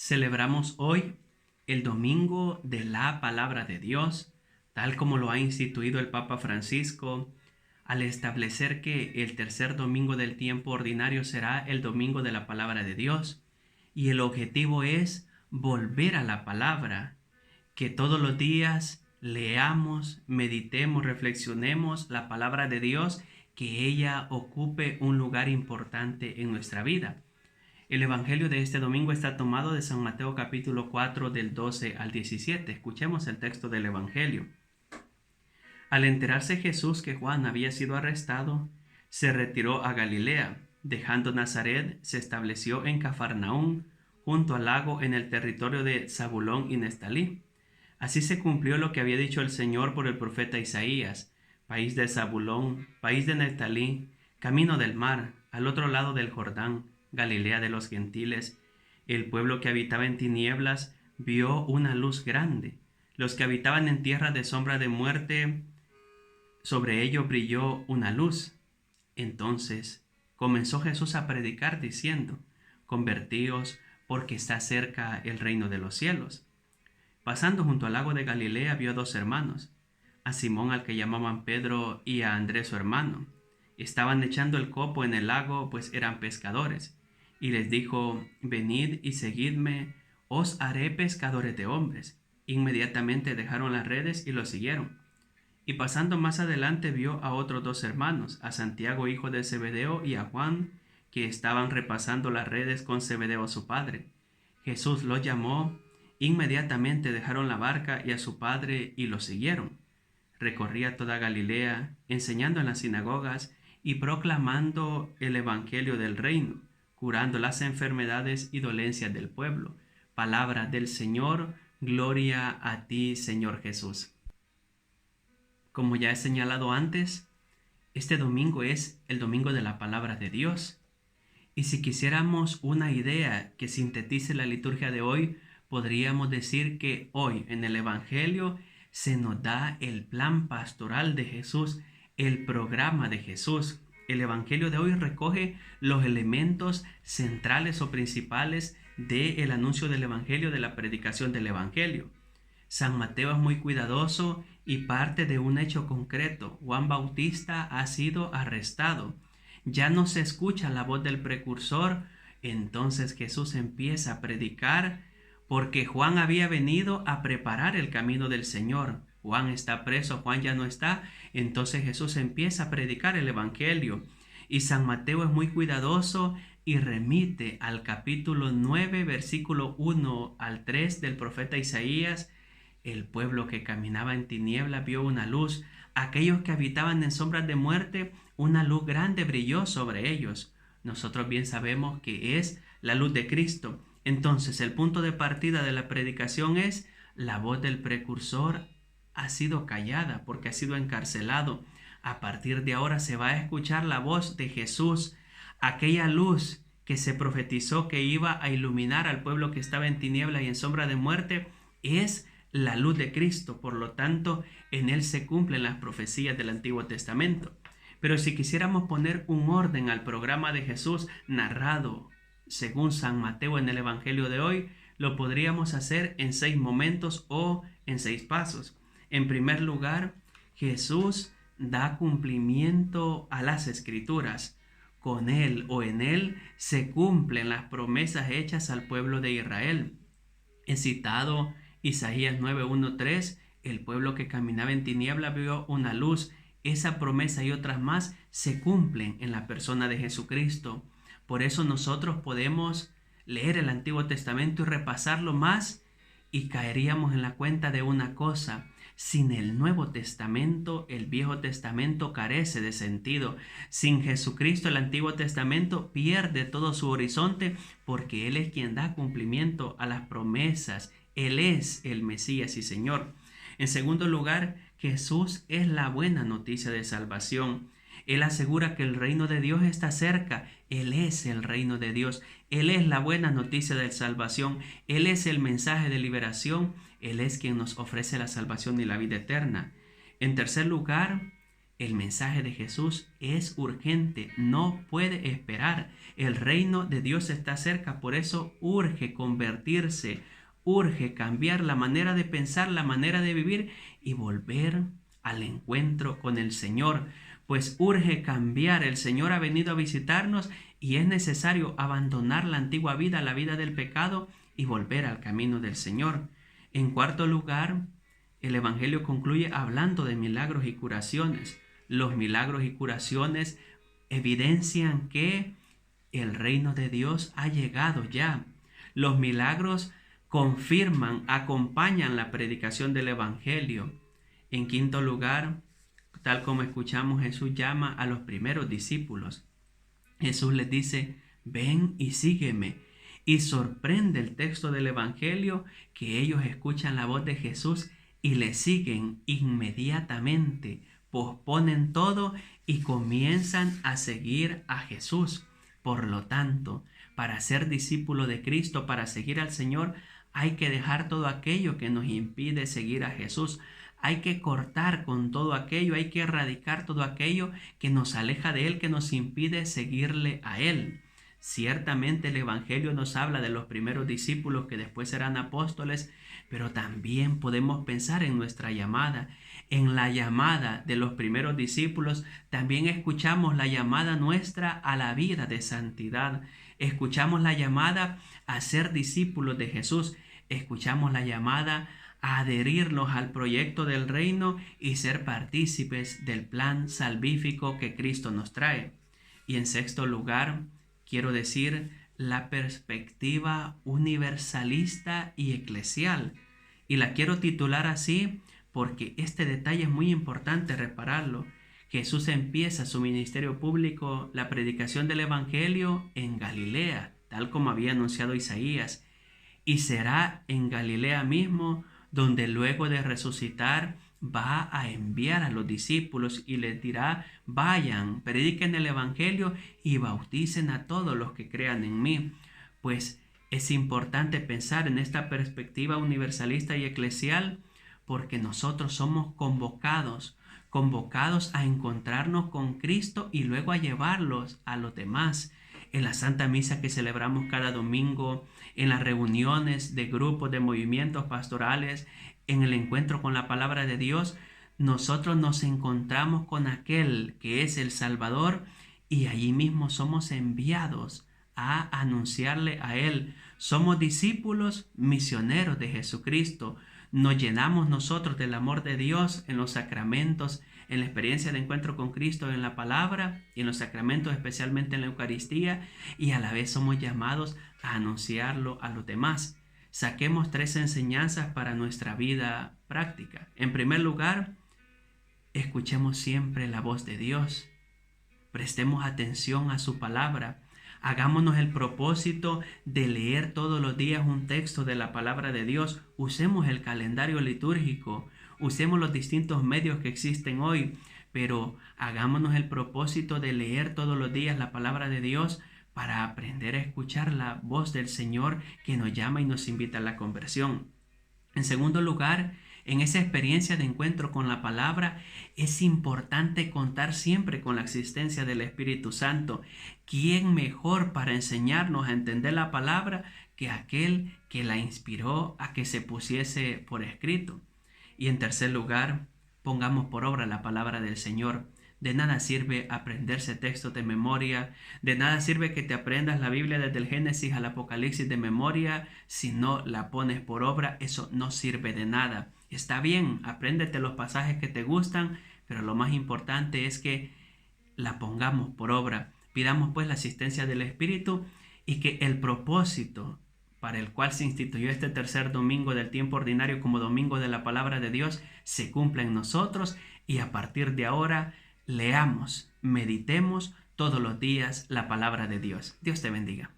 Celebramos hoy el Domingo de la Palabra de Dios, tal como lo ha instituido el Papa Francisco, al establecer que el tercer domingo del tiempo ordinario será el Domingo de la Palabra de Dios. Y el objetivo es volver a la palabra, que todos los días leamos, meditemos, reflexionemos la palabra de Dios, que ella ocupe un lugar importante en nuestra vida. El Evangelio de este domingo está tomado de San Mateo capítulo 4 del 12 al 17. Escuchemos el texto del Evangelio. Al enterarse Jesús que Juan había sido arrestado, se retiró a Galilea. Dejando Nazaret, se estableció en Cafarnaúm, junto al lago en el territorio de Zabulón y Neftalí. Así se cumplió lo que había dicho el Señor por el profeta Isaías: país de Zabulón, país de Neftalí, camino del mar, al otro lado del Jordán, Galilea de los gentiles. El pueblo que habitaba en tinieblas vio una luz grande. Los que habitaban en tierra de sombra de muerte, sobre ellos brilló una luz. Entonces comenzó Jesús a predicar diciendo: convertíos, porque está cerca el reino de los cielos. Pasando junto al lago de Galilea vio a dos hermanos, a Simón, al que llamaban Pedro, y a Andrés su hermano. Estaban echando el copo en el lago, pues eran pescadores. Y les dijo: venid y seguidme, os haré pescadores de hombres. Inmediatamente dejaron las redes y lo siguieron. Y pasando más adelante vio a otros dos hermanos, a Santiago hijo de Zebedeo y a Juan, que estaban repasando las redes con Zebedeo su padre. Jesús los llamó, inmediatamente dejaron la barca y a su padre y lo siguieron. Recorría toda Galilea, enseñando en las sinagogas y proclamando el evangelio del reino, curando las enfermedades y dolencias del pueblo. Palabra del Señor, gloria a ti, Señor Jesús. Como ya he señalado antes, este domingo es el domingo de la palabra de Dios. Y si quisiéramos una idea que sintetice la liturgia de hoy, podríamos decir que hoy en el Evangelio se nos da el plan pastoral de Jesús, el programa de Jesús. El Evangelio de hoy recoge los elementos centrales o principales del anuncio del Evangelio, de la predicación del Evangelio. San Mateo es muy cuidadoso y parte de un hecho concreto. Juan Bautista ha sido arrestado. Ya no se escucha la voz del precursor. Entonces Jesús empieza a predicar, porque Juan había venido a preparar el camino del Señor. Juan está preso, Juan ya no está. Entonces Jesús empieza a predicar el Evangelio. Y San Mateo es muy cuidadoso y remite al capítulo 9, versículo 1 al 3 del profeta Isaías. El pueblo que caminaba en tinieblas vio una luz. Aquellos que habitaban en sombras de muerte, una luz grande brilló sobre ellos. Nosotros bien sabemos que es la luz de Cristo. Entonces, el punto de partida de la predicación es: la voz del precursor ha sido callada porque ha sido encarcelado. A partir de ahora se va a escuchar la voz de Jesús. Aquella luz que se profetizó que iba a iluminar al pueblo que estaba en tinieblas y en sombra de muerte es la luz de Cristo. Por lo tanto, en él se cumplen las profecías del Antiguo Testamento. Pero si quisiéramos poner un orden al programa de Jesús narrado según San Mateo en el Evangelio de hoy, lo podríamos hacer en 6 momentos o en 6 pasos. En primer lugar, Jesús da cumplimiento a las Escrituras. Con él o en él se cumplen las promesas hechas al pueblo de Israel. He citado Isaías 9:1-3, el pueblo que caminaba en tinieblas vio una luz. Esa promesa y otras más se cumplen en la persona de Jesucristo. Por eso nosotros podemos leer el Antiguo Testamento y repasarlo más, y caeríamos en la cuenta de una cosa: sin el Nuevo Testamento, el Viejo Testamento carece de sentido. Sin Jesucristo, el Antiguo Testamento pierde todo su horizonte, porque Él es quien da cumplimiento a las promesas. Él es el Mesías y Señor. En segundo lugar, Jesús es la buena noticia de salvación. Él asegura que el reino de Dios está cerca. Él es el reino de Dios. Él es la buena noticia de salvación. Él es el mensaje de liberación. Él es quien nos ofrece la salvación y la vida eterna. En tercer lugar, El mensaje de Jesús es urgente, no puede esperar. El reino de Dios está cerca, por eso urge convertirse, urge cambiar la manera de pensar, la manera de vivir y volver al encuentro con el Señor. Pues urge cambiar. El Señor ha venido a visitarnos y es necesario abandonar la antigua vida, la vida del pecado, y volver al camino del Señor. En cuarto lugar, el Evangelio concluye hablando de milagros y curaciones. Los milagros y curaciones evidencian que el reino de Dios ha llegado ya. Los milagros confirman, acompañan la predicación del Evangelio. En quinto lugar, tal como escuchamos, Jesús llama a los primeros discípulos. Jesús les dice, ven y sígueme. Y sorprende el texto del Evangelio que ellos escuchan la voz de Jesús y le siguen inmediatamente, posponen todo y comienzan a seguir a Jesús. Por lo tanto, para ser discípulo de Cristo, para seguir al Señor, hay que dejar todo aquello que nos impide seguir a Jesús. Hay que cortar con todo aquello, hay que erradicar todo aquello que nos aleja de Él, que nos impide seguirle a Él. Ciertamente el Evangelio nos habla de los primeros discípulos que después serán apóstoles, pero también podemos pensar en nuestra llamada. En la llamada de los primeros discípulos también escuchamos la llamada nuestra a la vida de santidad. Escuchamos la llamada a ser discípulos de Jesús. Escuchamos la llamada a adherirnos al proyecto del reino y ser partícipes del plan salvífico que Cristo nos trae. Y en sexto lugar, quiero decir la perspectiva universalista y eclesial. Y la quiero titular así porque este detalle es muy importante repararlo. Jesús empieza su ministerio público, la predicación del Evangelio en Galilea, tal como había anunciado Isaías. Y será en Galilea mismo donde luego de resucitar va a enviar a los discípulos y les dirá, vayan, prediquen el Evangelio y bauticen a todos los que crean en mí. Pues es importante pensar en esta perspectiva universalista y eclesial porque nosotros somos convocados a encontrarnos con Cristo y luego a llevarlos a los demás. En la Santa Misa que celebramos cada domingo, en las reuniones de grupos, de movimientos pastorales, en el encuentro con la palabra de Dios, nosotros nos encontramos con aquel que es el Salvador y allí mismo somos enviados a anunciarle a Él. Somos discípulos misioneros de Jesucristo. Nos llenamos nosotros del amor de Dios en los sacramentos, en la experiencia de encuentro con Cristo, en la palabra y en los sacramentos, especialmente en la Eucaristía, y a la vez somos llamados a anunciarlo a los demás. Saquemos 3 enseñanzas para nuestra vida práctica. En primer lugar, escuchemos siempre la voz de Dios. Prestemos atención a su palabra. Hagámonos el propósito de leer todos los días un texto de la palabra de Dios. Usemos el calendario litúrgico. Usemos los distintos medios que existen hoy. Pero hagámonos el propósito de leer todos los días la palabra de Dios para aprender a escuchar la voz del Señor que nos llama y nos invita a la conversión. En segundo lugar, en esa experiencia de encuentro con la palabra, es importante contar siempre con la existencia del Espíritu Santo. ¿Quién mejor para enseñarnos a entender la palabra que aquel que la inspiró a que se pusiese por escrito? Y en tercer lugar, pongamos por obra la palabra del Señor. De nada sirve aprenderse textos de memoria, de nada sirve que te aprendas la Biblia desde el Génesis al Apocalipsis de memoria, si no la pones por obra, eso no sirve de nada. Está bien, apréndete los pasajes que te gustan, pero lo más importante es que la pongamos por obra. Pidamos pues la asistencia del Espíritu y que el propósito para el cual se instituyó este tercer domingo del tiempo ordinario como domingo de la palabra de Dios se cumpla en nosotros y a partir de ahora leamos, meditemos todos los días la palabra de Dios. Dios te bendiga.